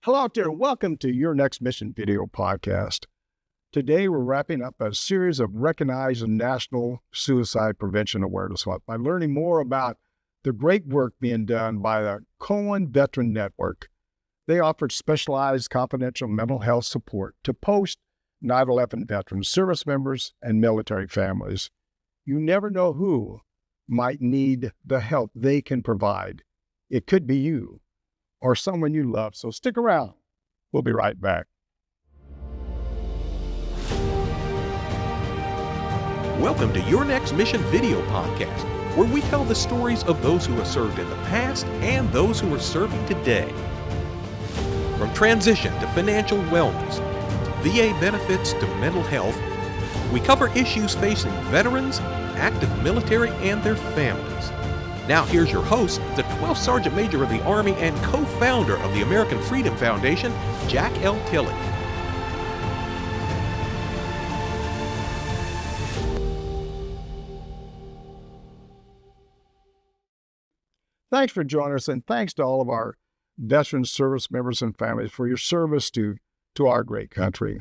Hello out there. Welcome to Your Next Mission video podcast. Today, we're wrapping up a series of recognized National Suicide Prevention Awareness Month by learning more about the great work being done by the Cohen Veterans Network. They offer specialized confidential mental health support to post 9/11 veterans, service members, and military families. You never know who might need the help they can provide. It could be you or someone you love. So stick around. We'll be right back. Welcome to Your Next Mission video podcast, where we tell the stories of those who have served in the past and those who are serving today. From transition to financial wellness, VA benefits to mental health, we cover issues facing veterans, active military, and their families. Now here's your host, the 12th Sergeant Major of the Army and co-founder of the American Freedom Foundation, Jack L. Tilley. Thanks for joining us, and thanks to all of our veteran service members and families for your service to our great country.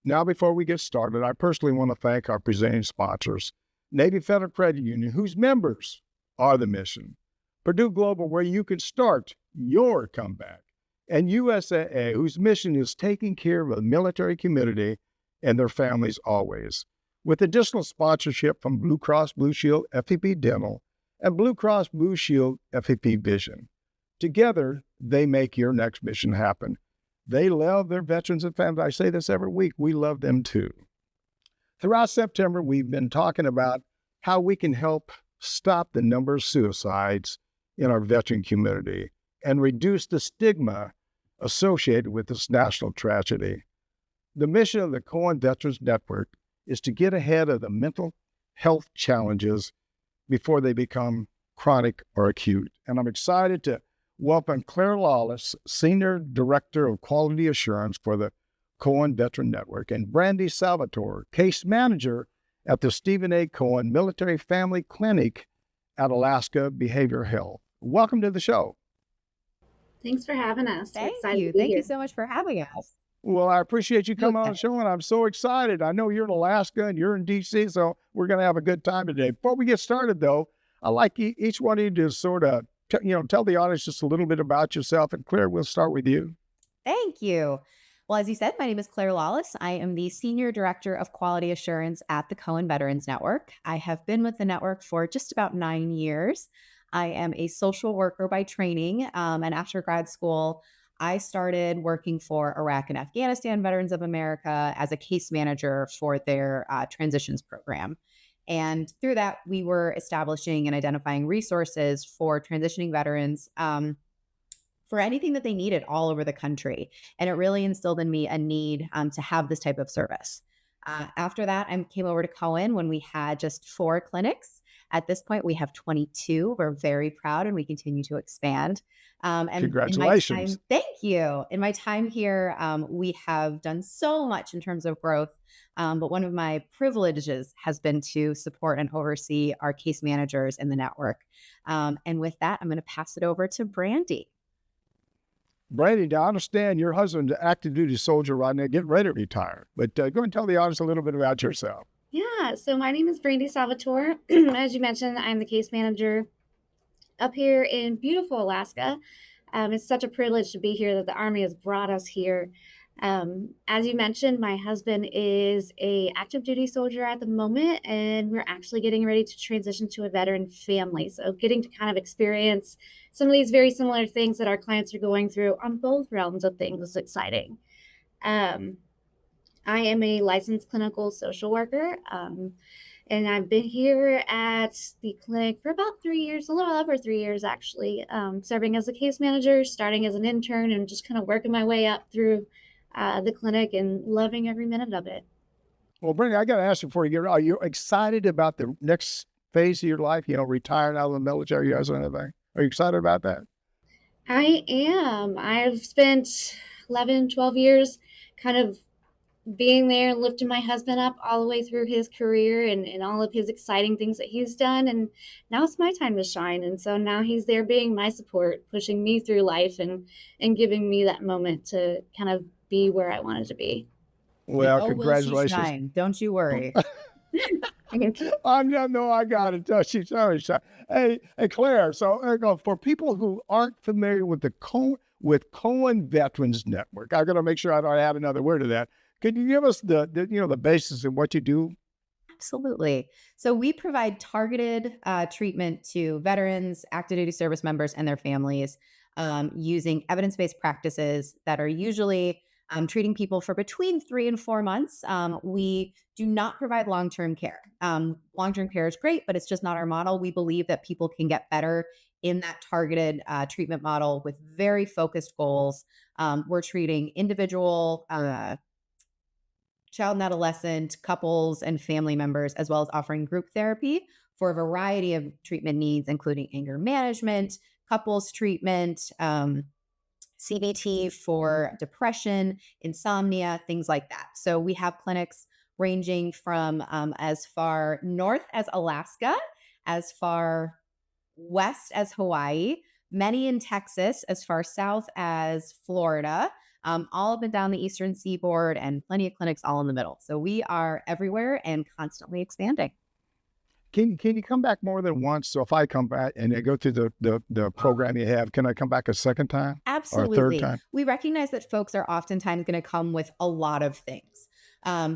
Now, before we get started, I personally want to thank our presenting sponsors, Navy Federal Credit Union, whose members are the mission, Purdue Global, where you can start your comeback, and USAA, whose mission is taking care of the military community and their families always, with additional sponsorship from Blue Cross Blue Shield FEP Dental and Blue Cross Blue Shield FEP Vision. Together, they make your next mission happen. They love their veterans and families. I say this every week. We love them too. Throughout September, we've been talking about how we can help stop the number of suicides in our veteran community and reduce the stigma associated with this national tragedy. The mission of the Cohen Veterans Network is to get ahead of the mental health challenges before they become chronic or acute. And I'm excited to welcome Claire Lawless, Senior Director of Quality Assurance for the Cohen Veterans Network, and Brandi Salvatore, Case Manager at the Stephen A. Cohen Military Family Clinic at Alaska Behavioral Health. Welcome to the show. Thanks for having us. Thank you so much for having us. Well, I appreciate you coming on the show, and I'm so excited. I know you're in Alaska and you're in D.C., so we're going to have a good time today. Before we get started, though, I'd like each one of you to sort of, tell the audience just a little bit about yourself. And Claire, we'll start with you. Thank you. Well, as you said, my name is Claire Lawless. I am the Senior Director of Quality Assurance at the Cohen Veterans Network. I have been with the network for just about 9 years. I am a social worker by training, and after grad school, I started working for Iraq and Afghanistan Veterans of America as a case manager for their transitions program. And through that, we were establishing and identifying resources for transitioning veterans for anything that they needed all over the country. And it really instilled in me a need to have this type of service. After that, I came over to Cohen when we had just 4 clinics. At this point, we have 22. We're very proud, and we continue to expand. And congratulations. Thank you. In my time here, we have done so much in terms of growth. But one of my privileges has been to support and oversee our case managers in the network. And with that, I'm going to pass it over to Brandi. Brandi, I understand your husband's an active duty soldier right now, getting ready to retire. But go and tell the audience a little bit about yourself. Yeah, so my name is Brandi Salvatore. As you mentioned, I'm the case manager up here in beautiful Alaska. It's such a privilege to be here that the Army has brought us here. As you mentioned, my husband is a active duty soldier at the moment, and we're actually getting ready to transition to a veteran family. So getting to kind of experience some of these very similar things that our clients are going through on both realms of things is exciting. I am a licensed clinical social worker, and I've been here at the clinic for about 3 years, a little over 3 years actually, serving as a case manager, starting as an intern, and just kind of working my way up through the clinic and loving every minute of it. Well, Brandi, I got to ask you before you get, are you excited about the next phase of your life, retiring out of the military or anything? Are you excited about that? I am. I've spent 11, 12 years kind of being there and lifting my husband up all the way through his career and all of his exciting things that he's done. And now it's my time to shine. And so now he's there being my support, pushing me through life and giving me that moment to kind of be where I wanted to be. Well, Will she congratulations. shine? Don't you worry. No, I got it. She's sorry. Hey, Claire. So for people who aren't familiar with the Cohen Veterans Network, I got to make sure I don't add another word to that. Can you give us the basis of what you do? Absolutely. So we provide targeted treatment to veterans, active duty service members, and their families using evidence-based practices that are usually treating people for between 3 and 4 months. We do not provide long-term care. Long-term care is great, but it's just not our model. We believe that people can get better in that targeted treatment model with very focused goals. We're treating individual child and adolescent couples and family members, as well as offering group therapy for a variety of treatment needs, including anger management, couples treatment, CBT for depression, insomnia, things like that. So we have clinics ranging from as far north as Alaska, as far west as Hawaii, many in Texas, as far south as Florida, all up and down the eastern seaboard, and plenty of clinics all in the middle. So we are everywhere and constantly expanding. Can you come back more than once? So if I come back and I go through the program you have, can I come back a second time? Absolutely. Or a third time? We recognize that folks are oftentimes going to come with a lot of things.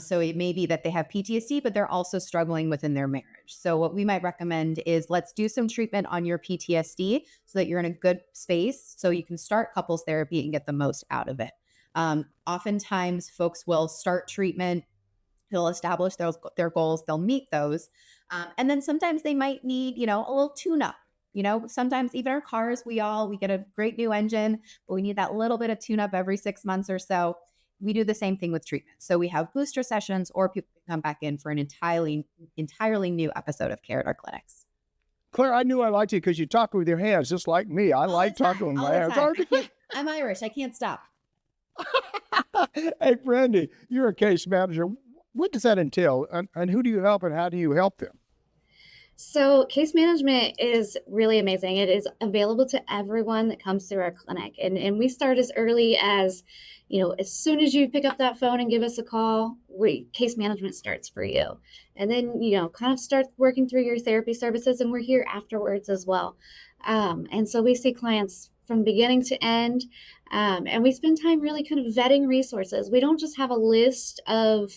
So it may be that they have PTSD, but they're also struggling within their marriage. So what we might recommend is let's do some treatment on your PTSD so that you're in a good space so you can start couples therapy and get the most out of it. Oftentimes folks will start treatment, they'll establish their goals, they'll meet those. And then sometimes they might need, a little tune-up. Sometimes even our cars, we get a great new engine, but we need that little bit of tune-up every 6 months or so. We do the same thing with treatment. So we have booster sessions, or people can come back in for an entirely new episode of care at our clinics. Claire, I knew I liked you because you talk with your hands just like me. I like talking with my hands. I'm Irish. I can't stop. Hey, Brandi, you're a case manager. What does that entail? And who do you help and how do you help them? So case management is really amazing. It is available to everyone that comes through our clinic. And we start as early as, as soon as you pick up that phone and give us a call, case management starts for you. And then, kind of start working through your therapy services, and we're here afterwards as well. And so we see clients from beginning to end. And we spend time really kind of vetting resources. We don't just have a list of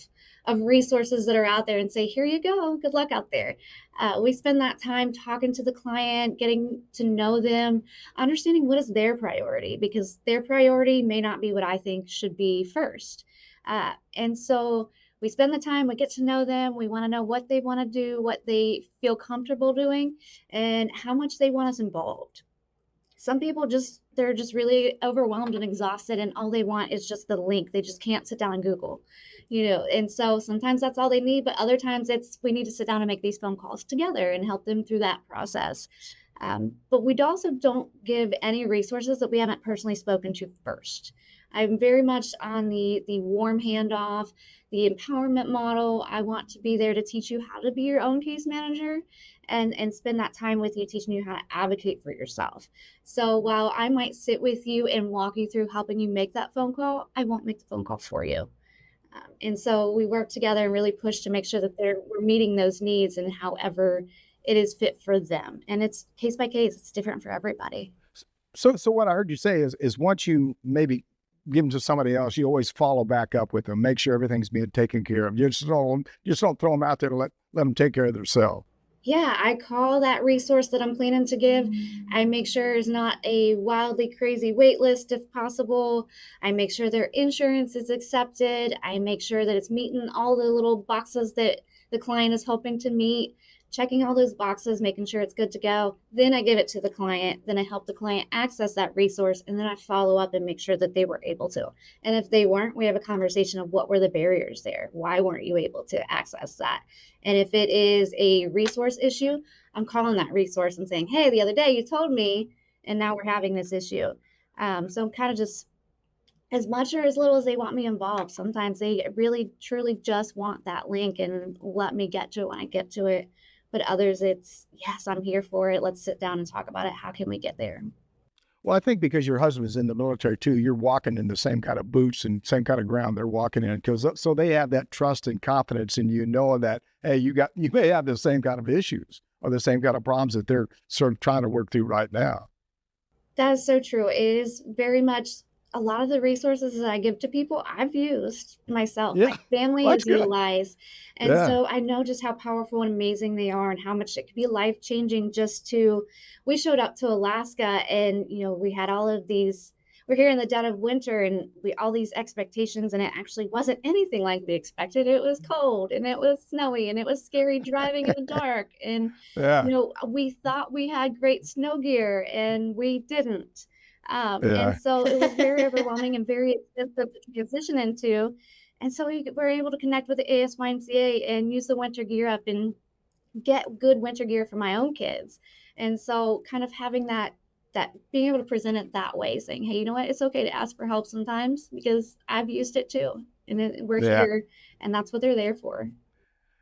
resources that are out there and say, here you go, good luck out there. We spend that time talking to the client, getting to know them, understanding what is their priority, because their priority may not be what I think should be first. And so we spend the time, we get to know them, we want to know what they want to do, what they feel comfortable doing, and how much they want us involved. Some people they're just really overwhelmed and exhausted, and all they want is just the link. They just can't sit down and Google, and so sometimes that's all they need, but other times we need to sit down and make these phone calls together and help them through that process. But we also don't give any resources that we haven't personally spoken to first. I'm very much on the warm handoff, the empowerment model. I want to be there to teach you how to be your own case manager and spend that time with you, teaching you how to advocate for yourself. So while I might sit with you and walk you through helping you make that phone call, I won't make the phone call for you. And so we work together and really push to make sure that we're meeting those needs and however it is fit for them. And it's case by case, it's different for everybody. So what I heard you say is once you maybe give them to somebody else, you always follow back up with them, make sure everything's being taken care of. You just don't throw them out there to let them take care of themselves. Yeah, I call that resource that I'm planning to give. I make sure it's not a wildly crazy wait list if possible. I make sure their insurance is accepted. I make sure that it's meeting all the little boxes that the client is hoping to meet, checking all those boxes, making sure it's good to go. Then I give it to the client. Then I help the client access that resource. And then I follow up and make sure that they were able to. And if they weren't, we have a conversation of what were the barriers there? Why weren't you able to access that? And if it is a resource issue, I'm calling that resource and saying, hey, the other day you told me, and now we're having this issue. So I'm kind of just as much or as little as they want me involved. Sometimes they really truly just want that link and let me get to it when I get to it. But others, it's, yes, I'm here for it. Let's sit down and talk about it. How can we get there? Well, I think because your husband is in the military too, you're walking in the same kind of boots and same kind of ground they're walking in, because so they have that trust and confidence in you, knowing that, hey, you may have the same kind of issues or the same kind of problems that they're sort of trying to work through right now. That is so true. It is very much a lot of the resources that I give to people, I've used myself. Yeah, My family well, has that's good. utilized. And Yeah, so I know just how powerful and amazing they are and how much it could be life changing just to, we showed up to Alaska and, we had all of these, we're here in the dead of winter and all these expectations, and it actually wasn't anything like we expected. It was cold and it was snowy and it was scary driving in the dark. And, yeah, we thought we had great snow gear and we didn't. And yeah, so it was very overwhelming and very expensive to transition into. And so we were able to connect with the ASYMCA and use the winter gear up and get good winter gear for my own kids. And so kind of having that being able to present it that way, saying, hey, you know what, it's okay to ask for help sometimes because I've used it too. And we're yeah. here, and that's what they're there for.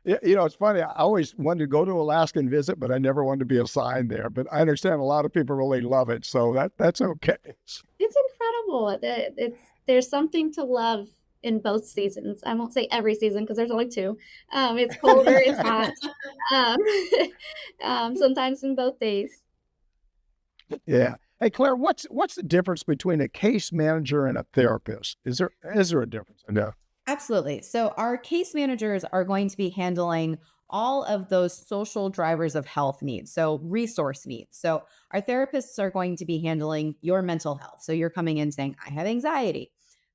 Yeah, it's funny. I always wanted to go to Alaska and visit, but I never wanted to be assigned there. But I understand a lot of people really love it, so that's okay. It's incredible. There's something to love in both seasons. I won't say every season because there's only two. It's colder, it's hot. Um, sometimes in both days. Yeah. Hey, Claire, what's the difference between a case manager and a therapist? Is there a difference? No. Absolutely. So our case managers are going to be handling all of those social drivers of health needs, so resource needs. So our therapists are going to be handling your mental health. So you're coming in saying, I have anxiety.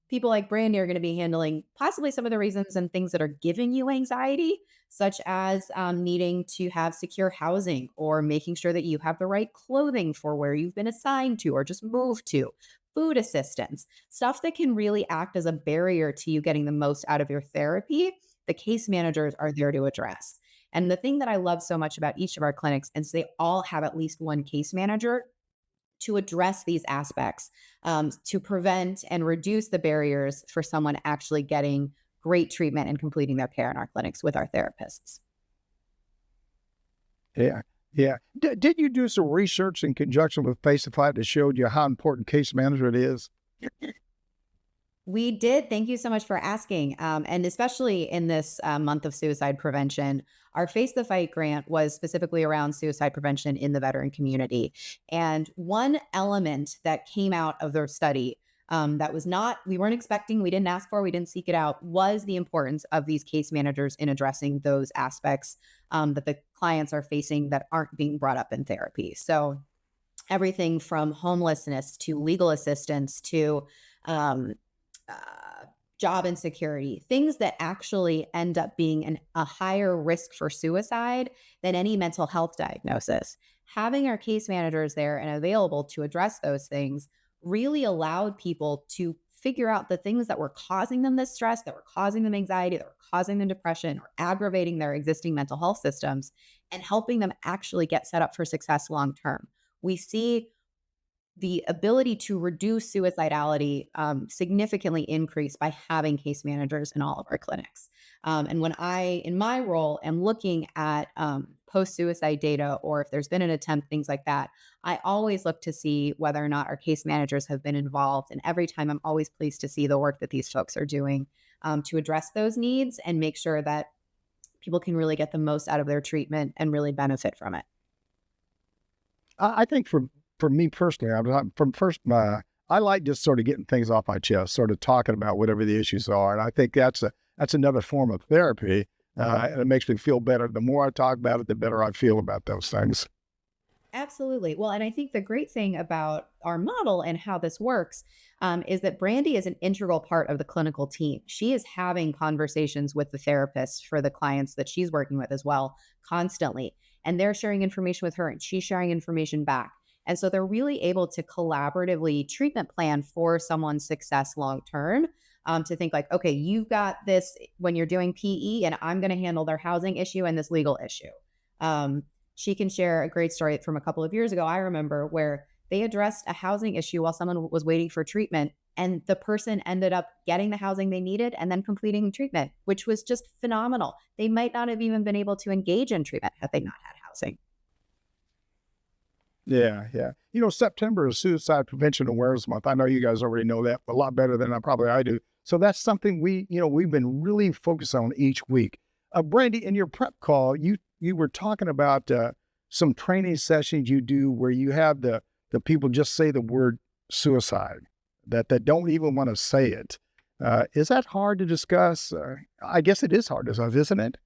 People like Brandi are going to be handling possibly some of the reasons and things that are giving you anxiety, such as needing to have secure housing or making sure that you have the right clothing for where you've been assigned to or just moved to, food assistance, stuff that can really act as a barrier to you getting the most out of your therapy. The case managers are there to address. And the thing that I love so much about each of our clinics is they all have at least one case manager to address these aspects, to prevent and reduce the barriers for someone actually getting great treatment and completing their care in our clinics with our therapists. Yeah. Yeah. Did you do some research in conjunction with Facify that showed you how important case management is? We did. Thank you so much for asking. And especially in this month of suicide prevention, our Face the Fight grant was specifically around suicide prevention in the veteran community. And one element that came out of their study that was not, we weren't expecting, we didn't ask for, we didn't seek it out, was the importance of these case managers in addressing those aspects that the clients are facing that aren't being brought up in therapy. So everything from homelessness to legal assistance to um, job insecurity, things that actually end up being a higher risk for suicide than any mental health diagnosis. Having our case managers there and available to address those things really allowed people to figure out the things that were causing them this stress, that were causing them anxiety, that were causing them depression, or aggravating their existing mental health systems, and helping them actually get set up for success long term. We see the ability to reduce suicidality significantly increased by having case managers in all of our clinics. And when I, in my role, am looking at post-suicide data or if there's been an attempt, things like that, I always look to see whether or not our case managers have been involved. And every time I'm always pleased to see the work that these folks are doing to address those needs and make sure that people can really get the most out of their treatment and really benefit from it. I think for me personally, I like just sort of getting things off my chest, sort of talking about whatever the issues are. And I think that's another form of therapy. And it makes me feel better. The more I talk about it, the better I feel about those things. Absolutely. Well, and I think the great thing about our model and how this works is that Brandi is an integral part of the clinical team. She is having conversations with the therapists for the clients that she's working with as well constantly. And they're sharing information with her and she's sharing information back. And so they're really able to collaboratively treatment plan for someone's success long term. To think like, okay, you've got this when you're doing PE and I'm going to handle their housing issue and this legal issue. She can share a great story from a couple of years ago. I remember where they addressed a housing issue while someone was waiting for treatment And the person ended up getting the housing they needed and then completing treatment, which was just phenomenal. They might not have even been able to engage in treatment had they not had housing. Yeah, yeah. September is Suicide Prevention Awareness Month. I know you guys already know that a lot better than I do. So that's something we've been really focused on each week. Brandi, in your prep call, you were talking about some training sessions you do where you have the people just say the word suicide, that don't even want to say it. Is that hard to discuss? I guess it is hard to discuss, isn't it?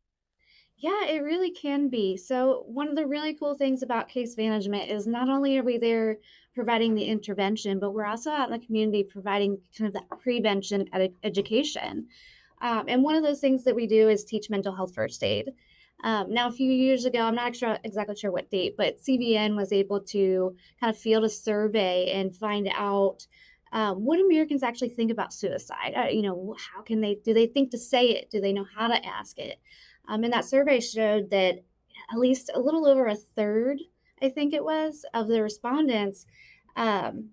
Yeah, it really can be. So, one of the really cool things about case management is not only are we there providing the intervention, but we're also out in the community providing kind of that prevention education. And one of those things that we do is teach mental health first aid. Now, a few years ago, I'm not exactly sure what date, but CVN was able to kind of field a survey and find out what Americans actually think about suicide. How can do they think to say it? Do they know how to ask it? And that survey showed that at least a little over a third, I think it was, of the respondents um,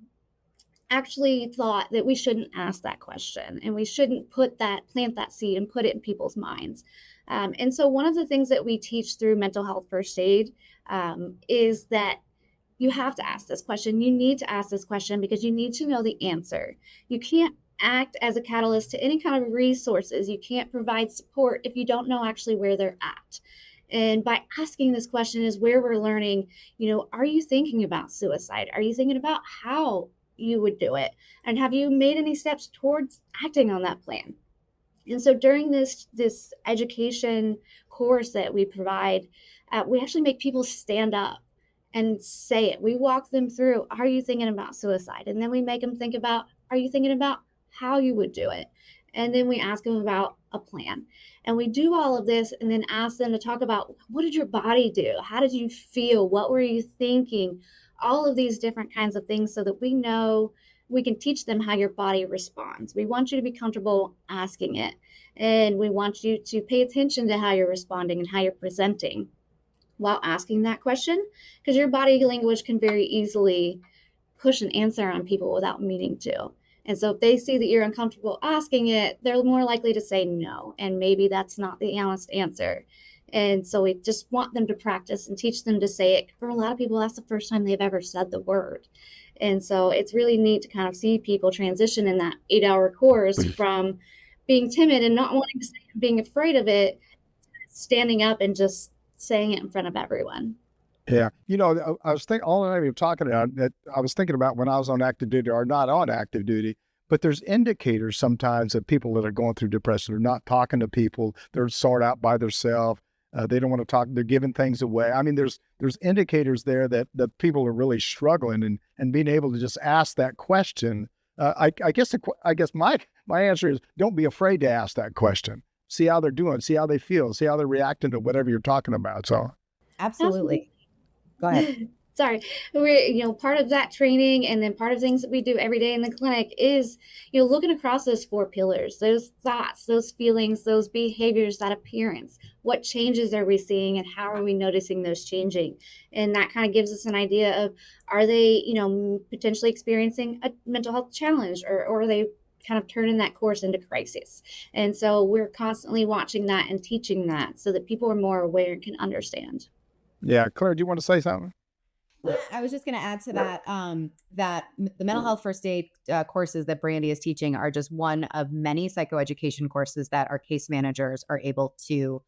actually thought that we shouldn't ask that question and we shouldn't plant that seed and put it in people's minds. And so one of the things that we teach through mental health first aid is that you have to ask this question. You need to ask this question because you need to know the answer. You can't act as a catalyst to any kind of resources. You can't provide support if you don't know actually where they're at. And by asking this question is where we're learning, are you thinking about suicide? Are you thinking about how you would do it? And have you made any steps towards acting on that plan? And so during this education course that we provide, we actually make people stand up and say it. We walk them through, are you thinking about suicide? And then we make them think about, are you thinking about how you would do it? And then we ask them about a plan. And we do all of this and then ask them to talk about, what did your body do? How did you feel? What were you thinking? All of these different kinds of things so that we know we can teach them how your body responds. We want you to be comfortable asking it. And we want you to pay attention to how you're responding and how you're presenting while asking that question, because your body language can very easily push an answer on people without meaning to. And so if they see that you're uncomfortable asking it, they're more likely to say no. And maybe that's not the honest answer. And so we just want them to practice and teach them to say it. For a lot of people, that's the first time they've ever said the word. And so it's really neat to kind of see people transition in that 8-hour course from being timid and not wanting to say it, being afraid of it, standing up and just saying it in front of everyone. Yeah. I was thinking, all the time you're talking about that, I was thinking about when I was on active duty or not on active duty, but there's indicators sometimes of people that are going through depression. They're not talking to people. They're sort out by themselves. They don't want to talk. They're giving things away. I mean, there's indicators there that people are really struggling, and being able to just ask that question. I guess my answer is, don't be afraid to ask that question. See how they're doing. See how they feel. See how they're reacting to whatever you're talking about. So Absolutely. Go ahead. Sorry. We're, part of that training and then part of things that we do every day in the clinic is, looking across those 4 pillars, those thoughts, those feelings, those behaviors, that appearance. What changes are we seeing and how are we noticing those changing? And that kind of gives us an idea of, are they, potentially experiencing a mental health challenge or are they kind of turning that course into crisis? And so we're constantly watching that and teaching that so that people are more aware and can understand. Yeah. Claire, do you want to say something? Yeah, I was just going to add to that, that the mental health first aid courses that Brandi is teaching are just one of many psychoeducation courses that our case managers are able to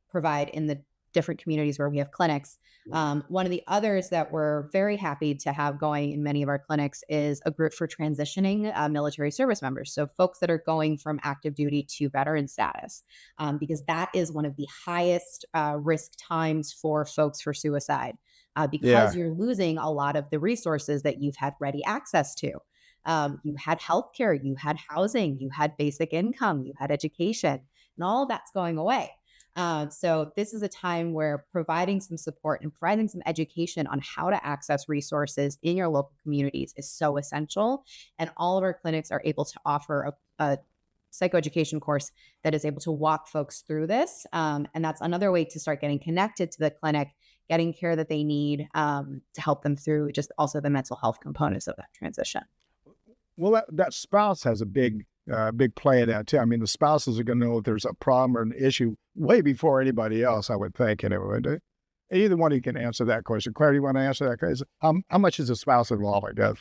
provide in the different communities where we have clinics. One of the others that we're very happy to have going in many of our clinics is a group for transitioning military service members. So folks that are going from active duty to veteran status, because that is one of the highest risk times for folks for suicide. Because you're losing a lot of the resources that you've had ready access to. You had healthcare, you had housing, you had basic income, you had education, and all of that's going away. So this is a time where providing some support and providing some education on how to access resources in your local communities is so essential. And all of our clinics are able to offer a psychoeducation course that is able to walk folks through this. And that's another way to start getting connected to the clinic, getting care that they need to help them through just also the mental health components of that transition. Well, that spouse has a big play in that too. I mean, the spouses are going to know if there's a problem or an issue way before anybody else, I would think. Anyway, either one of you can answer that question. Claire, you want to answer that question? How much is a spouse involved, I guess?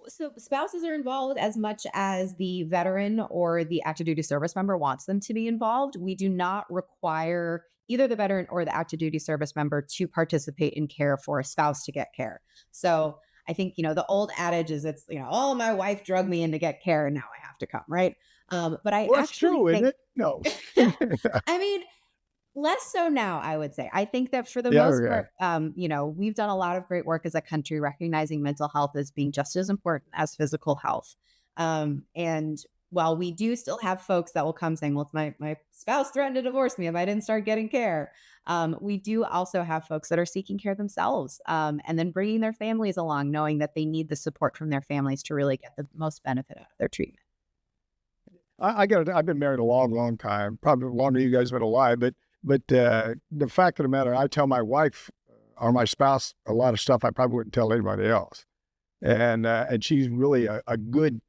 So spouses are involved as much as the veteran or the active duty service member wants them to be involved. We do not require either the veteran or the active duty service member to participate in care for a spouse to get care. So I think, the old adage is it's, oh, my wife drugged me in to get care and now I have to come, right? But I Well, that's actually true, think, isn't it? No. I mean, less so now, I would say. I think that for the Yeah, most okay. part, we've done a lot of great work as a country recognizing mental health as being just as important as physical health. And while we do still have folks that will come saying, well, my spouse threatened to divorce me if I didn't start getting care, we do also have folks that are seeking care themselves, and then bringing their families along, knowing that they need the support from their families to really get the most benefit out of their treatment. I've been married a long, long time, probably longer than you guys have been alive, but the fact of the matter, I tell my wife or my spouse a lot of stuff I probably wouldn't tell anybody else. And she's really a good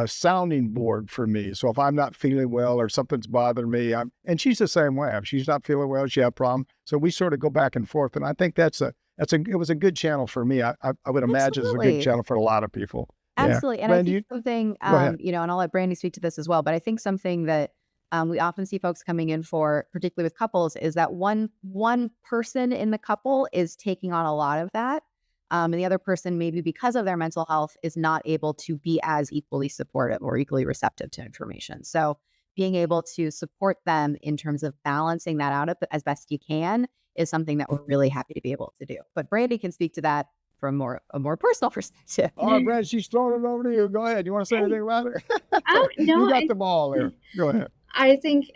sounding board for me. So if I'm not feeling well or something's bothering me, and she's the same way. If she's not feeling well, she has a problem. So we sort of go back and forth. And I think it was a good channel for me. I would imagine it's a good channel for a lot of people. Absolutely. Yeah. And I Brandi, think something, go ahead. and I'll let Brandi speak to this as well, but I think something that we often see folks coming in for, particularly with couples, is that one person in the couple is taking on a lot of that. And the other person, maybe because of their mental health, is not able to be as equally supportive or equally receptive to information. So being able to support them in terms of balancing that out as best you can is something that we're really happy to be able to do. But Brandi can speak to that from a more personal perspective. All right, Brad, she's throwing it over to you. Go ahead. You want to say anything about it? No, You got the ball there. Go ahead. I think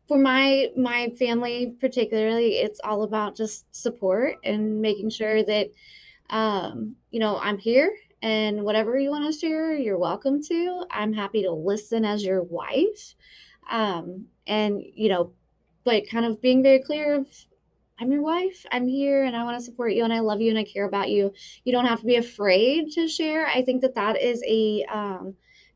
for my family particularly, it's all about just support and making sure that I'm here, and whatever you want to share, you're welcome to. I'm happy to listen as your wife. And but kind of being very clear of, I'm your wife, I'm here, and I want to support you, and I love you, and I care about you. You don't have to be afraid to share. I think that is a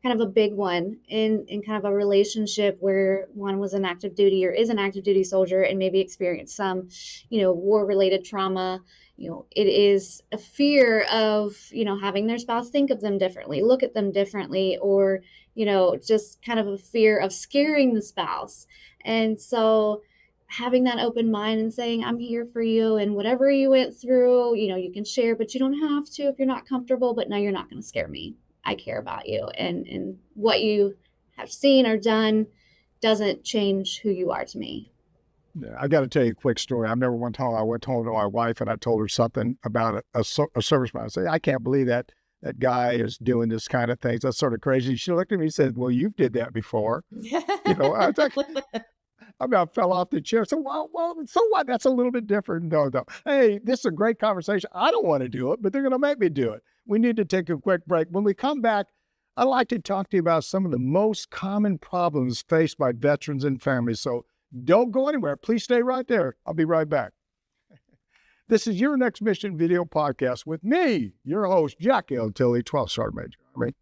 kind of a big one in kind of a relationship where one was an active duty or is an active duty soldier and maybe experienced some, war related trauma. It is a fear of, having their spouse think of them differently, look at them differently, or, just kind of a fear of scaring the spouse. And so having that open mind and saying, I'm here for you, and whatever you went through, you can share, but you don't have to if you're not comfortable. But no, you're not going to scare me. I care about you, and what you have seen or done doesn't change who you are to me. Yeah, I got to tell you a quick story. I remember one time I went home to my wife and I told her something about a serviceman. I said, I can't believe that guy is doing this kind of things. That's sort of crazy. She looked at me and said, well, you did that before. I was like, I fell off the chair. So, well, so what? That's a little bit different. No. Hey, this is a great conversation. I don't want to do it, but they're going to make me do it. We need to take a quick break. When we come back, I'd like to talk to you about some of the most common problems faced by veterans and families. So don't go anywhere. Please stay right there. I'll be right back. This is Your Next Mission video podcast with me, your host, Jack L. Tilley, 12th Sergeant Major Army.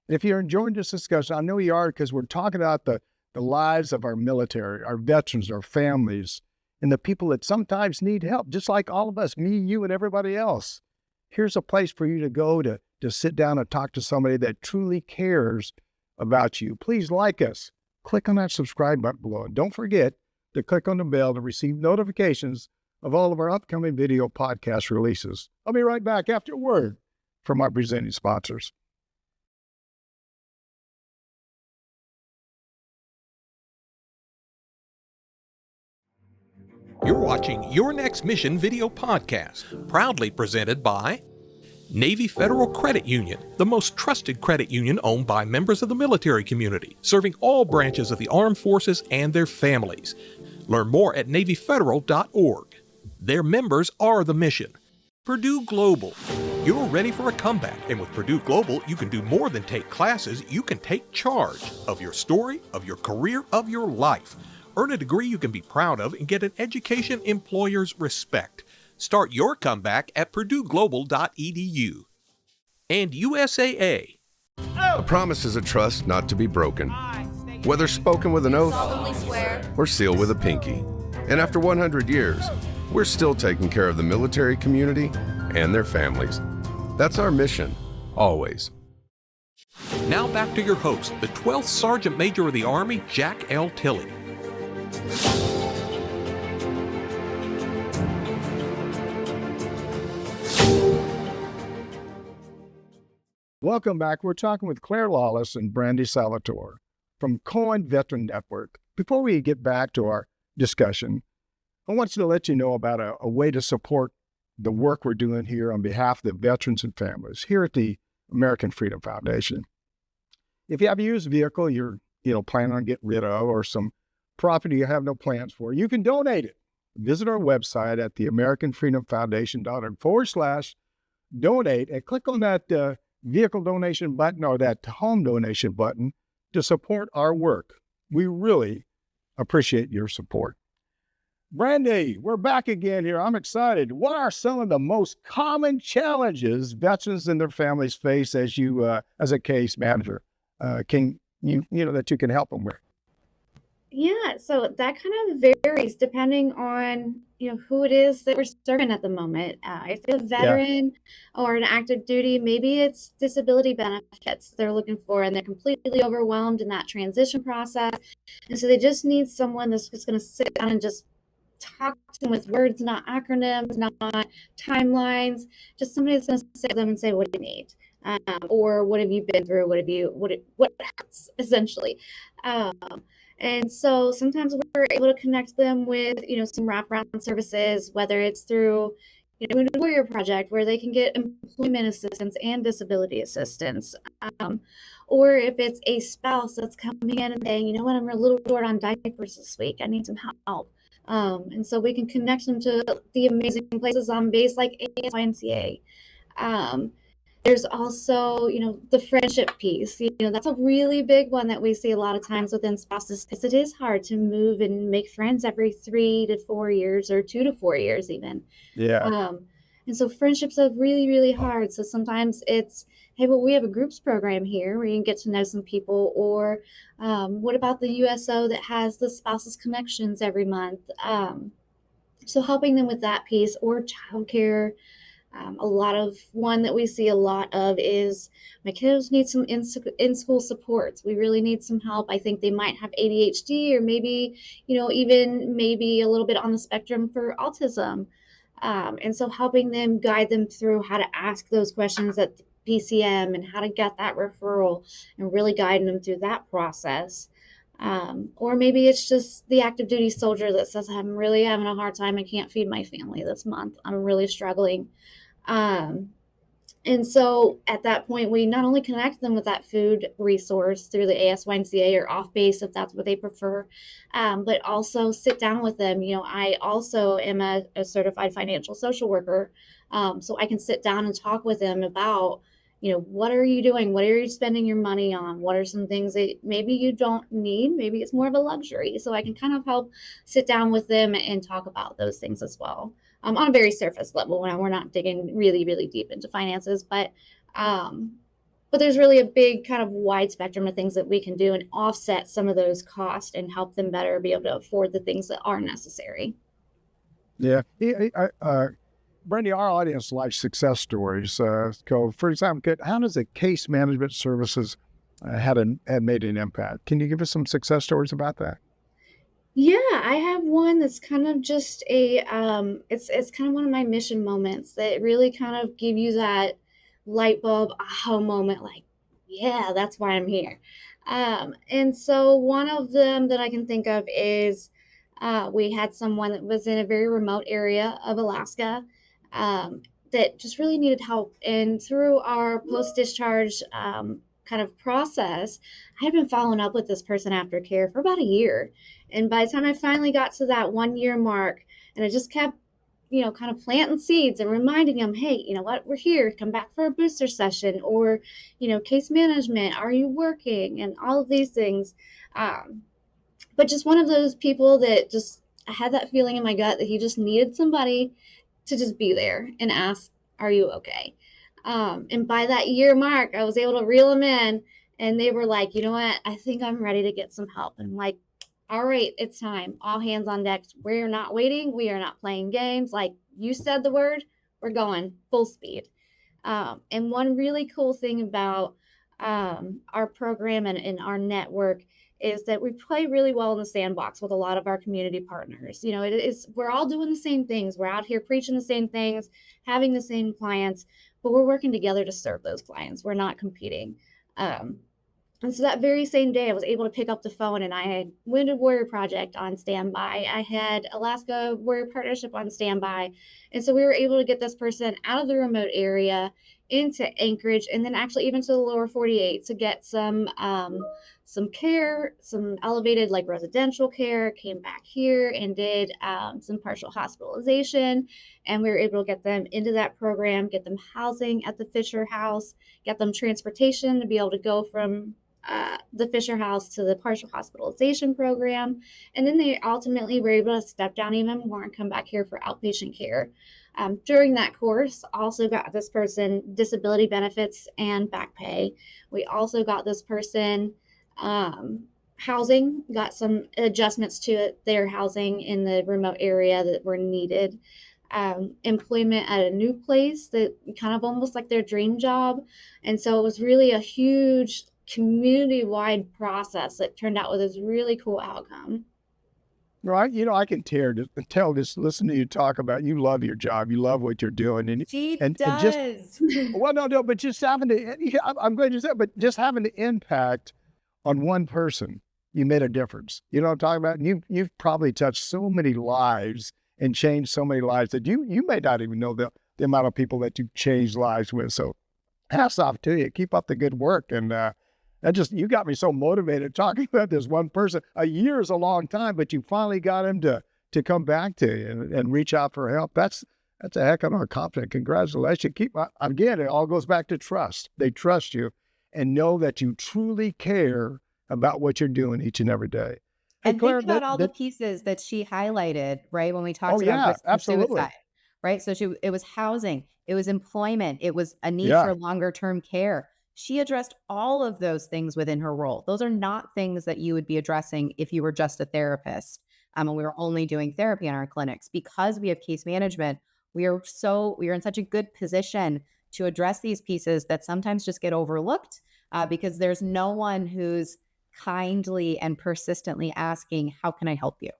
And if you're enjoying this discussion, I know you are, because we're talking about the lives of our military, our veterans, our families, and the people that sometimes need help, just like all of us, me, you, and everybody else. Here's a place for you to go to sit down and talk to somebody that truly cares about you. Please like us. Click on that subscribe button below. And don't forget to click on the bell to receive notifications of all of our upcoming video podcast releases. I'll be right back after a word from our presenting sponsors. You're watching Your Next Mission video podcast, proudly presented by Navy Federal Credit Union, the most trusted credit union owned by members of the military community, serving all branches of the armed forces and their families. Learn more at NavyFederal.org. Their members are the mission. Purdue Global. You're ready for a comeback, and with Purdue Global, you can do more than take classes. You can take charge of your story, of your career, of your life. Earn a degree you can be proud of and get an education employers respect. Start your comeback at purdueglobal.edu. And USAA. A promise is a trust not to be broken, whether spoken with an oath or sealed with a pinky. And after 100 years, we're still taking care of the military community and their families. That's our mission, always. Now back to your host, the 12th Sergeant Major of the Army, Jack L. Tilley. Welcome back. We're talking with Claire Lawless and Brandi Salvatore from Cohen Veterans Network. Before we get back to our discussion, I want to let you know about a way to support the work we're doing here on behalf of the veterans and families here at the American Freedom Foundation. If you have a used vehicle you're planning on getting rid of, or some property you have no plans for, you can donate it. Visit our website at theamericanfreedomfoundation.org/donate and click on that vehicle donation button or that home donation button to support our work. We really appreciate your support. Brandi, we're back again here. I'm excited. What are some of the most common challenges veterans and their families face as you, as a case manager, that you can help them with? Yeah, so that kind of varies depending on who it is that we're serving at the moment. If it's a veteran or an active duty, maybe it's disability benefits they're looking for, and they're completely overwhelmed in that transition process, and so they just need someone that's just going to sit down and just talk to them with words, not acronyms, not timelines, just somebody that's going to sit with them and say, "What do you need?" Or what have you been through? What hurts, essentially. And so sometimes we're able to connect them with, some wraparound services, whether it's through, an Warrior Project where they can get employment assistance and disability assistance. Or if it's a spouse that's coming in and saying, I'm a little short on diapers this week, I need some help. And so we can connect them to the amazing places on base like ASYMCA. There's also, the friendship piece. That's a really big one that we see a lot of times within spouses, because it is hard to move and make friends every 3 to 4 years or 2 to 4 years even. Yeah. And so friendships are really, really hard. So sometimes it's, hey, well, we have a groups program here where you can get to know some people. Or what about the USO that has the spouses connections every month? So helping them with that piece, or childcare. A lot of one that we see a lot of is my kiddos need some in-school supports. We really need some help. I think they might have ADHD, or maybe, even maybe a little bit on the spectrum for autism. And so helping them, guide them through how to ask those questions at the PCM and how to get that referral, and really guiding them through that process. Or maybe it's just the active duty soldier that says, I'm really having a hard time. I can't feed my family this month. I'm really struggling. And so at that point, we not only connect them with that food resource through the ASYMCA or off base, if that's what they prefer, but also sit down with them. I also am a certified financial social worker. So I can sit down and talk with them about, what are you doing? What are you spending your money on? What are some things that maybe you don't need? Maybe it's more of a luxury. So I can kind of help sit down with them and talk about those things as well. On a very surface level, when we're not digging really, really deep into finances, but there's really a big kind of wide spectrum of things that we can do and offset some of those costs and help them better be able to afford the things that are necessary. Yeah. Brandi, our audience likes success stories. For example, how does the case management services had made an impact? Can you give us some success stories about that? Yeah, I have one that's kind of just it's kind of one of my mission moments that really kind of give you that light bulb aha moment, like, yeah, that's why I'm here. And so one of them that I can think of is we had someone that was in a very remote area of Alaska that just really needed help. And through our post-discharge kind of process, I had been following up with this person after care for about a year. And by the time I finally got to that 1 year mark, and I just kept, kind of planting seeds and reminding them, hey, you know what, we're here, come back for a booster session, or, case management, are you working, and all of these things. But just one of those people that just, I had that feeling in my gut that he just needed somebody to just be there and ask, are you okay? And by that year mark, I was able to reel them in, and they were like, you know what? I think I'm ready to get some help. And I'm like, all right, it's time. All hands on deck. We're not waiting. We are not playing games. Like you said the word, we're going full speed. And one really cool thing about our program and our network is that we play really well in the sandbox with a lot of our community partners. You know, we're all doing the same things. We're out here preaching the same things, having the same clients, but we're working together to serve those clients. We're not competing. And so that very same day, I was able to pick up the phone, and I had Wounded Warrior Project on standby. I had Alaska Warrior Partnership on standby. And so we were able to get this person out of the remote area into Anchorage, and then actually even to the lower 48 to get some care, some elevated like residential care, came back here and did some partial hospitalization. And we were able to get them into that program, get them housing at the Fisher House, get them transportation to be able to go from the Fisher House to the partial hospitalization program. And then they ultimately were able to step down even more and come back here for outpatient care. During that course, also got this person disability benefits and back pay. We also got this person housing, got some adjustments to their housing in the remote area that were needed. Employment at a new place that kind of almost like their dream job. And so it was really a huge community-wide process that turned out with this really cool outcome. Right. You know, I can tell just listen to you talk about, you love your job. You love what you're doing. And She and does. well, no, but just having to, I'm glad you said, but just having the impact on one person, you made a difference. You know what I'm talking about? And you've probably touched so many lives and changed so many lives that you may not even know the amount of people that you've changed lives with. So hats off to you. Keep up the good work. And you got me so motivated talking about this one person. A year is a long time, but you finally got him to come back to you and reach out for help. That's a heck of an accomplishment. Congratulations. Again, it all goes back to trust. They trust you and know that you truly care about what you're doing each and every day. And Claire, think about all the pieces that she highlighted, right? When we talked about risk of suicide, right? So it was housing, it was employment, it was a need for longer term care. She addressed all of those things within her role. Those are not things that you would be addressing if you were just a therapist. And we were only doing therapy in our clinics. Because we have case management, we are in such a good position to address these pieces that sometimes just get overlooked because there's no one who's kindly and persistently asking, how can I help you?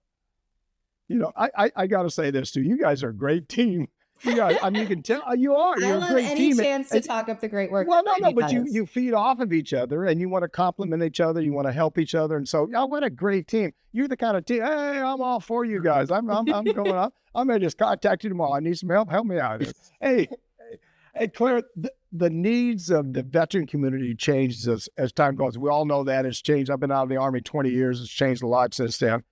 You know, I got to say this too. You guys are a great team. You guys, I mean, you can tell you are. You're a great team. Any chance to talk up the great work. Well, no, but you feed off of each other and you want to compliment each other. You want to help each other. And so, what a great team. You're the kind of team, hey, I'm all for you guys. I'm going up. I'm going to just contact you tomorrow. I need some help. Help me out. Hey, Claire, the needs of the veteran community changes as time goes. We all know that it's changed. I've been out of the Army 20 years. It's changed a lot since then.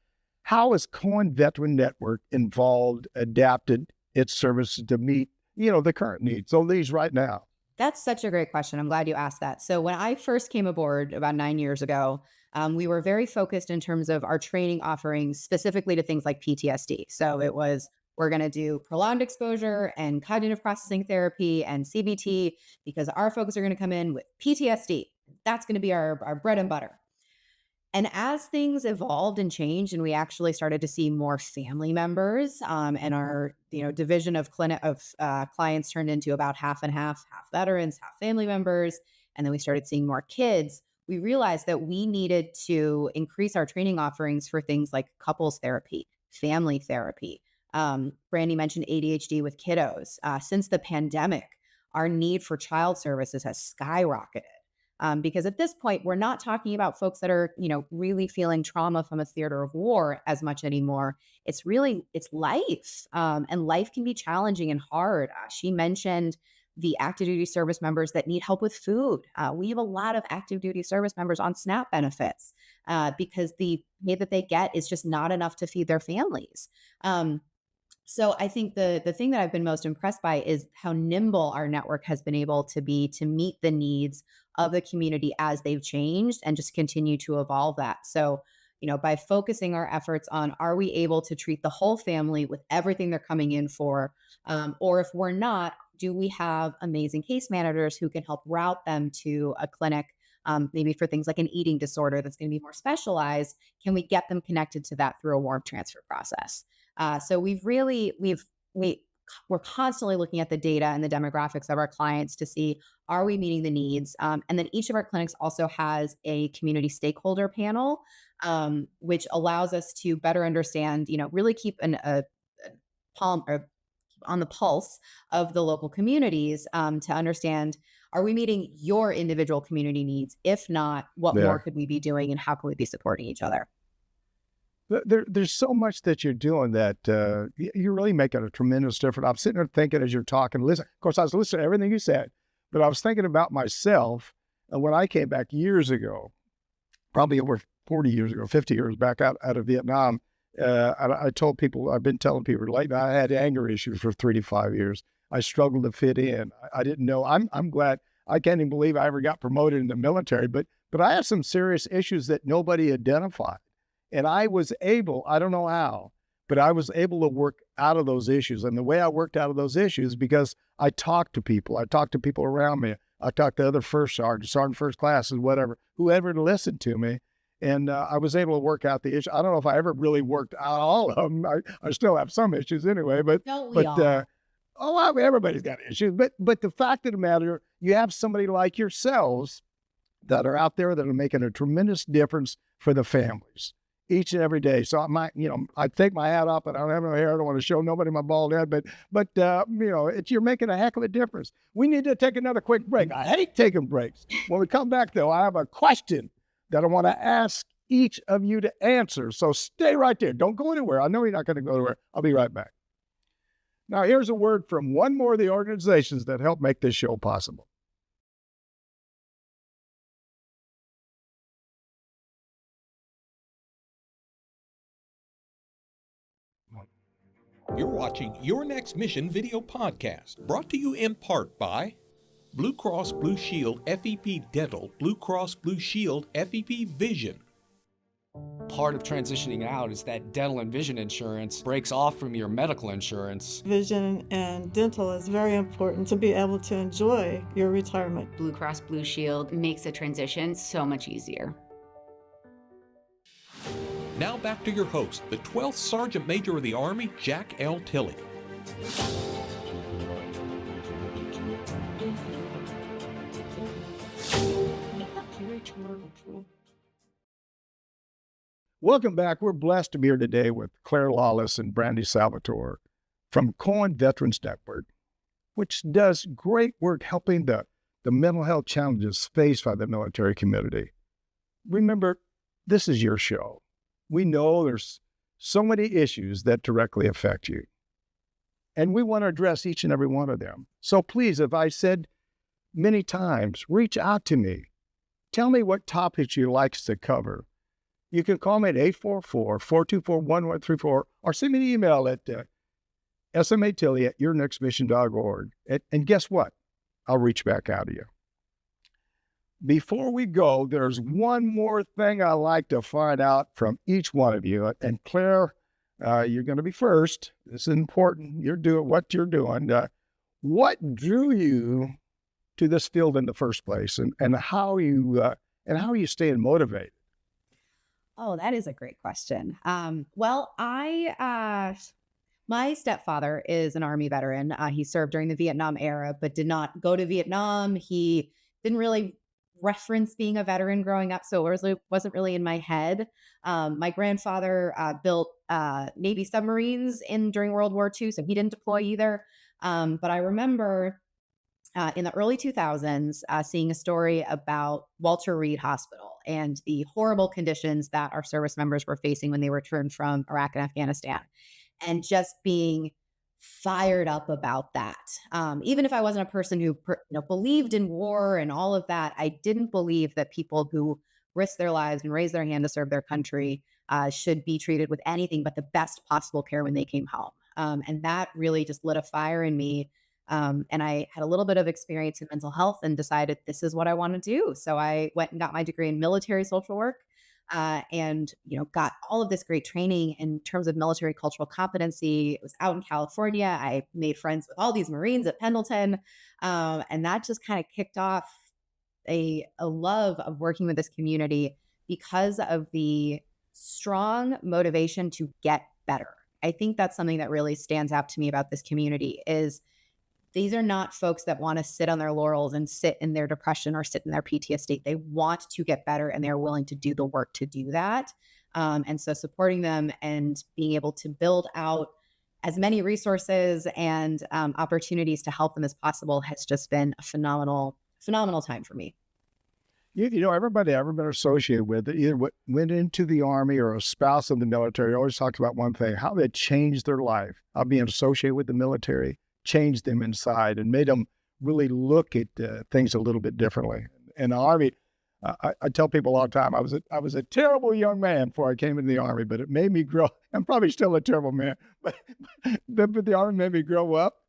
How is Cohen Veteran Network involved, adapted its services to meet, the current needs? So these right now. That's such a great question. I'm glad you asked that. So when I first came aboard about 9 years ago, we were very focused in terms of our training offerings specifically to things like PTSD. So it was, we're going to do prolonged exposure and cognitive processing therapy and CBT because our folks are going to come in with PTSD. That's going to be our bread and butter. And as things evolved and changed, and we actually started to see more family members, and our division of clients turned into about half and half veterans, half family members, and then we started seeing more kids. We realized that we needed to increase our training offerings for things like couples therapy, family therapy. Brandi mentioned ADHD with kiddos. Since the pandemic, our need for child services has skyrocketed. Because at this point, we're not talking about folks that are, really feeling trauma from a theater of war as much anymore. It's life. And life can be challenging and hard. She mentioned the active duty service members that need help with food. We have a lot of active duty service members on SNAP benefits because the pay that they get is just not enough to feed their families. So I think the thing that I've been most impressed by is how nimble our network has been able to be to meet the needs of the community as they've changed and just continue to evolve that. So, by focusing our efforts on, are we able to treat the whole family with everything they're coming in for? Or if we're not, do we have amazing case managers who can help route them to a clinic, maybe for things like an eating disorder that's going to be more specialized? Can we get them connected to that through a warm transfer process? So we're constantly looking at the data and the demographics of our clients to see, are we meeting the needs? And then each of our clinics also has a community stakeholder panel, which allows us to better understand, really keep a palm or on the pulse of the local communities, to understand, are we meeting your individual community needs? If not, what Yeah. more could we be doing and how can we be supporting each other? There's so much that you're doing that you're really making a tremendous difference. I'm sitting there thinking as you're talking, listen, of course, I was listening to everything you said, but I was thinking about myself when I came back years ago, probably over 40 years ago, 50 years back out of Vietnam. I told people, I've been telling people lately, I had anger issues for 3 to 5 years. I struggled to fit in. I didn't know. I'm glad. I can't even believe I ever got promoted in the military, but I had some serious issues that nobody identified. And I was able, I don't know how, but I was able to work out of those issues. And the way I worked out of those issues, because I talked to people. I talked to people around me. I talked to other first sergeants, sergeant first classes, whatever, whoever listened to me. And I was able to work out the issue. I don't know if I ever really worked out all of them. I still have some issues anyway, but everybody's got issues. But the fact of the matter, you have somebody like yourselves that are out there that are making a tremendous difference for the families each and every day. So I take my hat off, and I don't have no hair. I don't want to show nobody my bald head, but you're making a heck of a difference. We need to take another quick break. I hate taking breaks. When we come back, though, I have a question that I want to ask each of you to answer. So stay right there. Don't go anywhere. I know you're not going to go anywhere. I'll be right back. Now, here's a word from one more of the organizations that help make this show possible. You're watching Your Next Mission video podcast, brought to you in part by Blue Cross Blue Shield FEP Dental, Blue Cross Blue Shield FEP Vision. Part of transitioning out is that dental and vision insurance breaks off from your medical insurance. Vision and dental is very important to be able to enjoy your retirement. Blue Cross Blue Shield makes the transition so much easier. Now back to your host, the 12th Sergeant Major of the Army, Jack L. Tilley. Welcome back. We're blessed to be here today with Claire Lawless and Brandi Salvatore from Cohen Veterans Network, which does great work helping the mental health challenges faced by the military community. Remember, this is your show. We know there's so many issues that directly affect you, and we want to address each and every one of them. So please, as I said many times, reach out to me. Tell me what topics you'd like us to cover. You can call me at 844-424-1134 or send me an email at SMA Tilley at yournextmission.org. And guess what? I'll reach back out to you. Before we go, there's one more thing I'd like to find out from each one of you. And Claire, you're going to be first. This is important. You're doing what you're doing. What drew you to this field in the first place, and how are you staying motivated? Oh, that is a great question. My stepfather is an Army veteran. He served during the Vietnam era, but did not go to Vietnam. He didn't really reference being a veteran growing up, so it wasn't really in my head. My grandfather built Navy submarines during World War II, so he didn't deploy either. But I remember in the early 2000s seeing a story about Walter Reed Hospital and the horrible conditions that our service members were facing when they returned from Iraq and Afghanistan, and just being fired up about that. Even if I wasn't a person who believed in war and all of that, I didn't believe that people who risk their lives and raise their hand to serve their country should be treated with anything but the best possible care when they came home. And that really just lit a fire in me. And I had a little bit of experience in mental health and decided this is what I want to do. So I went and got my degree in military social work. and, got all of this great training in terms of military cultural competency. It was out in California. I made friends with all these Marines at Pendleton. And that just kind of kicked off a love of working with this community because of the strong motivation to get better. I think that's something that really stands out to me about this community is these are not folks that want to sit on their laurels and sit in their depression or sit in their PTSD. They want to get better and they're willing to do the work to do that. And so supporting them and being able to build out as many resources and opportunities to help them as possible has just been a phenomenal time for me. Everybody I've ever been associated with, either went into the Army or a spouse of the military, always talks about one thing, how they changed their life, how being associated with the military changed them inside and made them really look at things a little bit differently. In the Army, I tell people all the time, I was a terrible young man before I came into the Army, but it made me grow. I'm probably still a terrible man, but the Army made me grow up,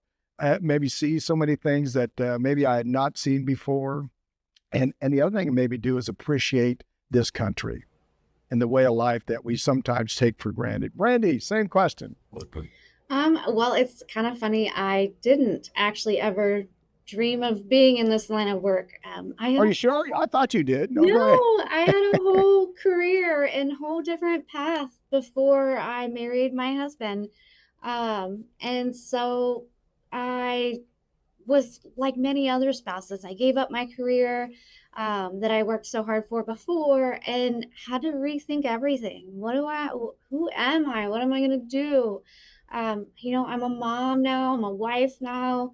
maybe see so many things that maybe I had not seen before. And the other thing it made me do is appreciate this country and the way of life that we sometimes take for granted. Brandi, same question. Well, it's kind of funny. I didn't actually ever dream of being in this line of work. Are you sure? I thought you did. No, I had a whole career and whole different path before I married my husband. And so I was like many other spouses. I gave up my career that I worked so hard for before and had to rethink everything. Who am I? What am I going to do? I'm a mom now, I'm a wife now,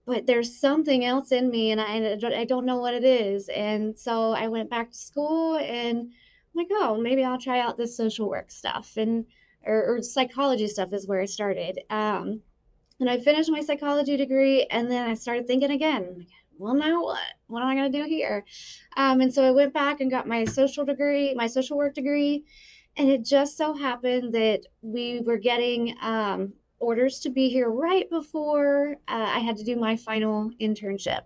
but there's something else in me and I don't know what it is. And so I went back to school and I'm like, oh, maybe I'll try out this social work stuff or psychology stuff is where I started. And I finished my psychology degree and then I started thinking again, well, now what? What am I going to do here? And so I went back and got my social work degree. And it just so happened that we were getting orders to be here right before I had to do my final internship.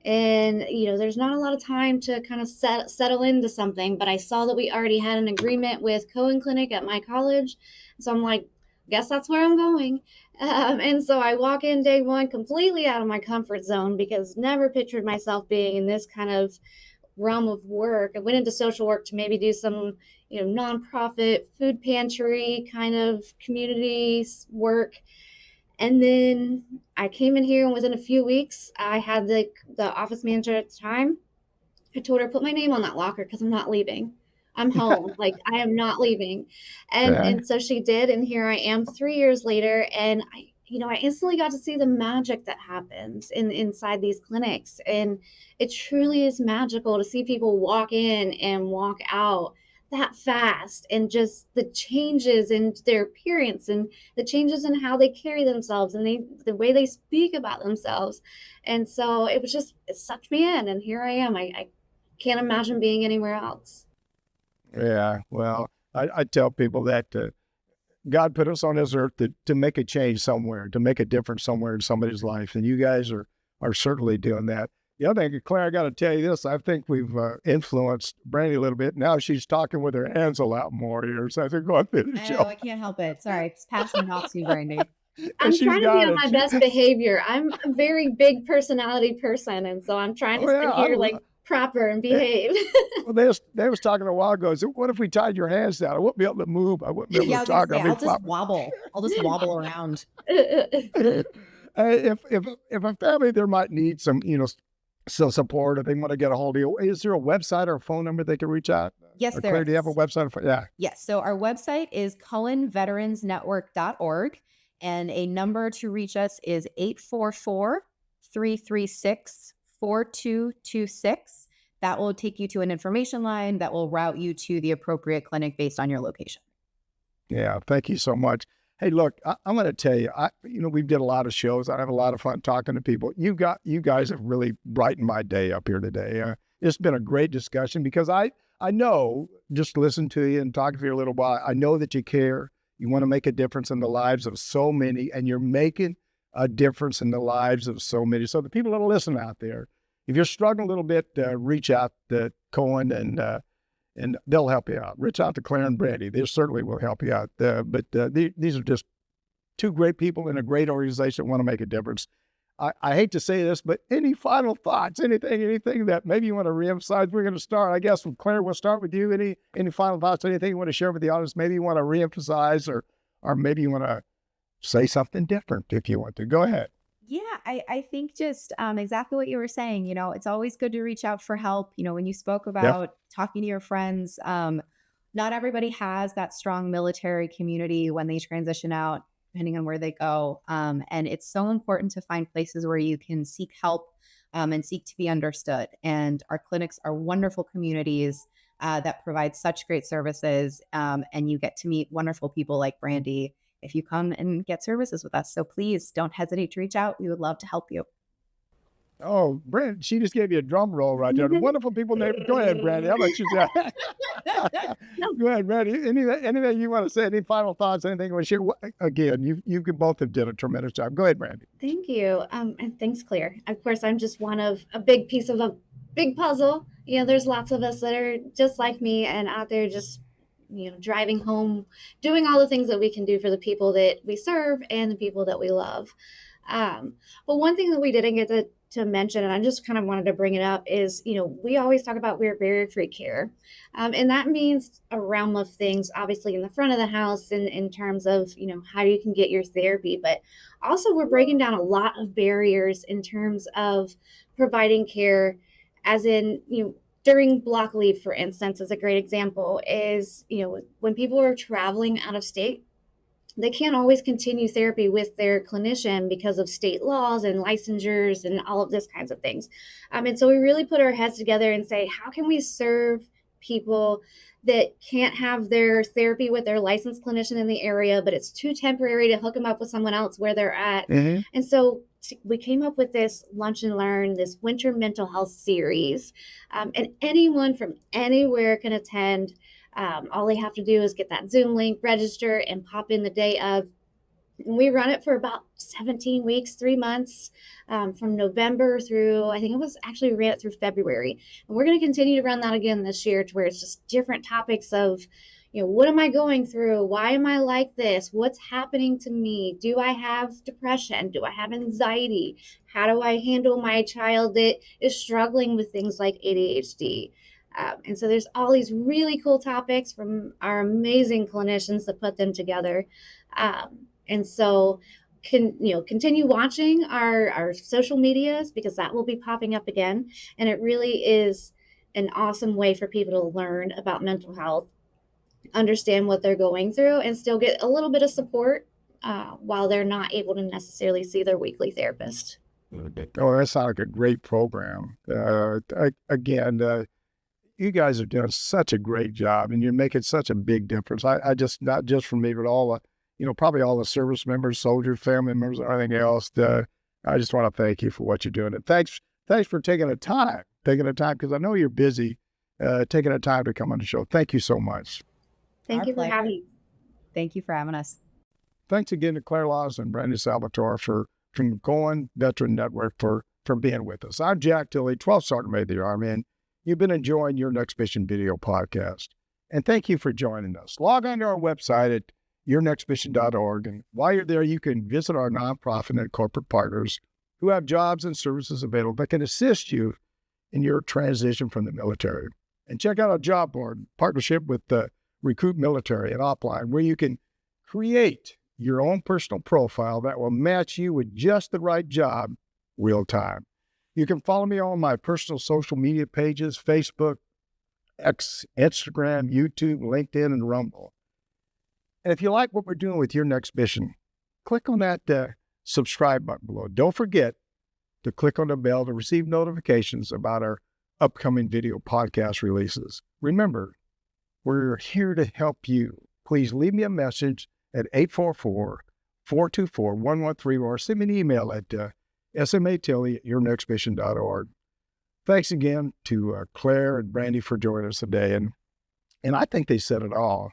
And, there's not a lot of time to kind of settle into something, but I saw that we already had an agreement with Cohen Clinic at my college. So I'm like, guess that's where I'm going. And so I walk in day one completely out of my comfort zone because never pictured myself being in this kind of realm of work. I went into social work to maybe do some, nonprofit food pantry kind of community work. And then I came in here and within a few weeks, I had the office manager at the time. I told her, put my name on that locker because I'm not leaving. I'm home. Like I am not leaving. And so she did. And here I am 3 years later. And I instantly got to see the magic that happens inside these clinics. And it truly is magical to see people walk in and walk out that fast, and just the changes in their appearance and the changes in how they carry themselves and the way they speak about themselves. And so it sucked me in, and here I am. I can't imagine being anywhere else. Yeah, well, I tell people that God put us on this earth to make a change somewhere, to make a difference somewhere in somebody's life. And you guys are certainly doing that. The other thing, Claire, I got to tell you this. I think we've influenced Brandi a little bit. Now she's talking with her hands a lot more here. So I think going through the show. I can't help it. Sorry, it's passing off to you, Brandi. I'm trying to be on my best behavior. I'm a very big personality person. And so I'm trying to sit here proper and behave. Well, they was talking a while ago. So what if we tied your hands down? I wouldn't be able to move. I wouldn't be able to talk. I'll just wobble. I'll just wobble around. If a family there might need some, some support, if they want to get a hold of you, is there a website or a phone number they can reach out? Yes, there Claire, is. do you have a website? Yeah. Yes. So our website is cohenveteransnetwork.org, and a number to reach us is 844-336-4226. That will take you to an information line that will route you to the appropriate clinic based on your location. Yeah. Thank you so much. Hey, look, I'm going to tell you, we did a lot of shows. I have a lot of fun talking to people. You guys have really brightened my day up here today. It's been a great discussion because I know, just listen to you and talk to you a little while, I know that you care. You want to make a difference in the lives of so many, and you're making a difference in the lives of so many. So the people that are listening out there, if you're struggling a little bit, reach out to Cohen and and they'll help you out. Reach out to Claire and Brandi. They certainly will help you out. These are just two great people in a great organization that want to make a difference. I hate to say this, but any final thoughts, anything that maybe you want to reemphasize? We're going to start, I guess, from Claire. We'll start with you. Any final thoughts, anything you want to share with the audience? Maybe you want to reemphasize or maybe you want to say something different if you want to. Go ahead. Yeah, I think just exactly what you were saying. It's always good to reach out for help. When you spoke about talking to your friends, not everybody has that strong military community when they transition out, depending on where they go. And it's so important to find places where you can seek help and seek to be understood. And our clinics are wonderful communities that provide such great services. And you get to meet wonderful people like Brandi if you come and get services with us. So please don't hesitate to reach out. We would love to help you. Oh, Brandi, she just gave you a drum roll right there. Wonderful people named. Go ahead, Brandi. How about you? Go ahead, Brandi. Anything you want to say? Any final thoughts? Anything you want to share? Again, you both have done a tremendous job. Go ahead, Brandi. Thank you. And thanks, Claire. Of course, I'm just one of a big piece of a big puzzle. There's lots of us that are just like me and out there just driving home, doing all the things that we can do for the people that we serve and the people that we love. But one thing that we didn't get to mention, and I just kind of wanted to bring it up, is, we always talk about we're barrier-free care. And that means a realm of things, obviously in the front of the house in terms of, how you can get your therapy, but also we're breaking down a lot of barriers in terms of providing care, as in, during block leave, for instance, is a great example, is, when people are traveling out of state, they can't always continue therapy with their clinician because of state laws and licensures and all of this kinds of things. And so we really put our heads together and say, how can we serve people that can't have their therapy with their licensed clinician in the area, but it's too temporary to hook them up with someone else where they're at. Mm-hmm. And so we came up with this Lunch and Learn, this winter mental health series. And anyone from anywhere can attend. All they have to do is get that Zoom link, register, and pop in the day of. And we run it for about 17 weeks, 3 months, from November through, I think we ran it through February. And we're going to continue to run that again this year, to where it's just different topics of, what am I going through? Why am I like this? What's happening to me? Do I have depression? Do I have anxiety? How do I handle my child that is struggling with things like ADHD? And so there's all these really cool topics from our amazing clinicians that put them together. And so continue watching our social medias, because that will be popping up again. And it really is an awesome way for people to learn about mental health, understand what they're going through, and still get a little bit of support while they're not able to necessarily see their weekly therapist. Oh, that sounds like a great program. You guys are doing such a great job, and you're making such a big difference. I just, not just for me, but all probably all the service members, soldiers, family members, and everything else. I just want to thank you for what you're doing. And thanks for taking the time, because I know you're busy, taking the time to come on the show. Thank you so much. Thank you for having me. Thank you for having us. Thanks again to Claire Lawless and Brandi Salvatore from Cohen Veterans Network for being with us. I'm Jack Tilley, 12th Sergeant Major of the Army, and you've been enjoying Your Next Mission video podcast. And thank you for joining us. Log on to our website at yournextmission.org. And while you're there, you can visit our nonprofit and corporate partners who have jobs and services available that can assist you in your transition from the military. And check out our job board partnership with the Recruit Military and Offline, where you can create your own personal profile that will match you with just the right job real time. You can follow me on my personal social media pages, Facebook, X, Instagram, YouTube, LinkedIn, and Rumble. And if you like what we're doing with Your Next Mission, click on that subscribe button below. Don't forget to click on the bell to receive notifications about our upcoming video podcast releases. Remember, we're here to help you. Please leave me a message at 844-424-1131 or send me an email at SMA Tilley at yournextmission.org. Thanks again to Claire and Brandi for joining us today. And I think they said it all.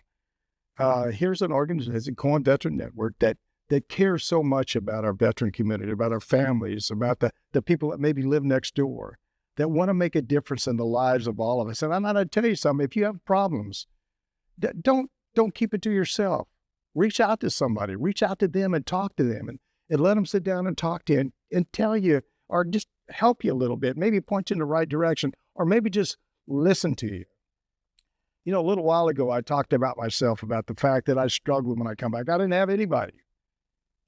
Here's an organization, Cohen Veterans Network, that cares so much about our veteran community, about our families, about the people that maybe live next door, that want to make a difference in the lives of all of us. And I'm going to tell you something, if you have problems, don't keep it to yourself. Reach out to somebody, reach out to them and talk to them and let them sit down and talk to you and tell you, or just help you a little bit, maybe point you in the right direction, or maybe just listen to you. You know, a little while ago, I talked about myself, about the fact that I struggled when I come back. I didn't have anybody.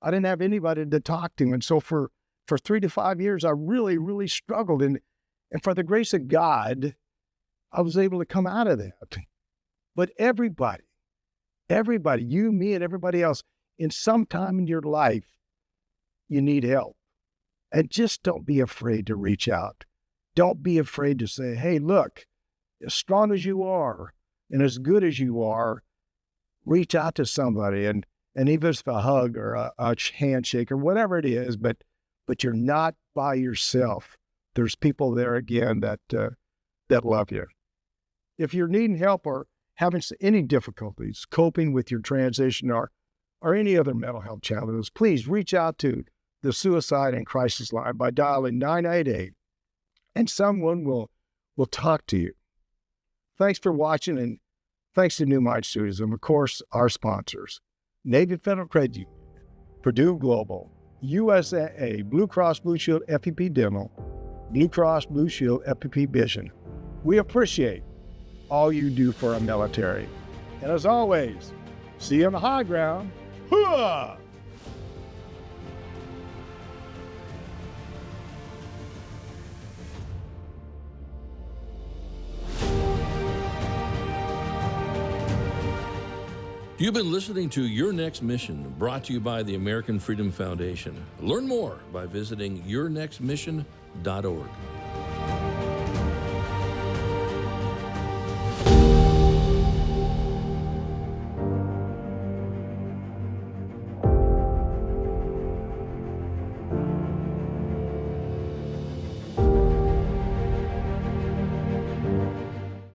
I didn't have anybody to talk to. And so for 3 to 5 years, I really, really struggled. And for the grace of God, I was able to come out of that. But everybody, you, me, and everybody else, in some time in your life, you need help. And just don't be afraid to reach out. Don't be afraid to say, hey, look, as strong as you are and as good as you are, reach out to somebody. And even if it's a hug or a handshake or whatever it is, but you're not by yourself. There's people there again that love you. If you're needing help or having any difficulties coping with your transition or any other mental health challenges, please reach out to the Suicide and Crisis Line by dialing 988, and someone will talk to you. Thanks for watching, and thanks to New Mind Studios, and of course, our sponsors, Navy Federal Credit Union, Purdue Global, USAA, Blue Cross Blue Shield FEP Dental, Blue Cross Blue Shield FEP Vision. We appreciate all you do for our military. And as always, see you on the high ground. Hooah! You've been listening to Your Next Mission, brought to you by the American Freedom Foundation. Learn more by visiting yournextmission.org.